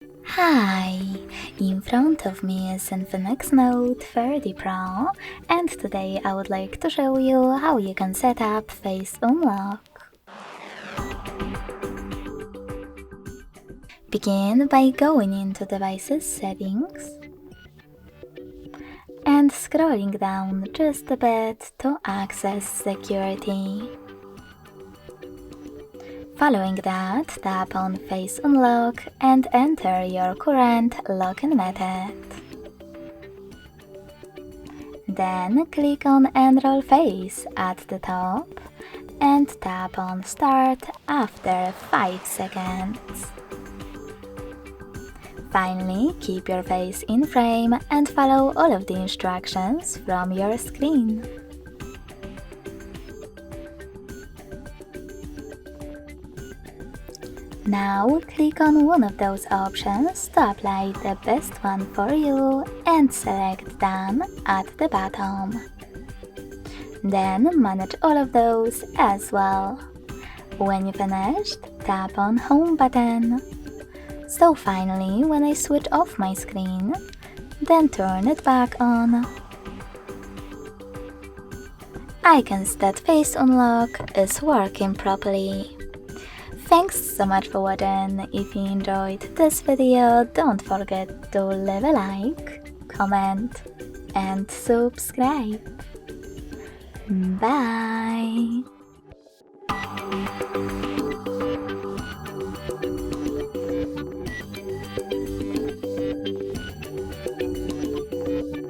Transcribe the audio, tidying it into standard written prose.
Hi! In front of me is Infinix Note 30 Pro, and today I would like to show you how you can set up Face Unlock. Begin by going into Devices Settings and scrolling down just a bit to access Security. Following that, tap on Face Unlock and enter your current login method. Then click on Enroll Face at the top and tap on Start after 5 seconds. Finally, keep your face in frame and follow all of the instructions from your screen. Now click on one of those options to apply the best one for you and select Done at the bottom. Then manage all of those as well. When you finished, tap on Home button. So finally, when I switch off my screen, then turn it back on, I can see that Face Unlock is working properly. Thanks so much for watching. If you enjoyed this video, don't forget to leave a like, comment and subscribe. Bye!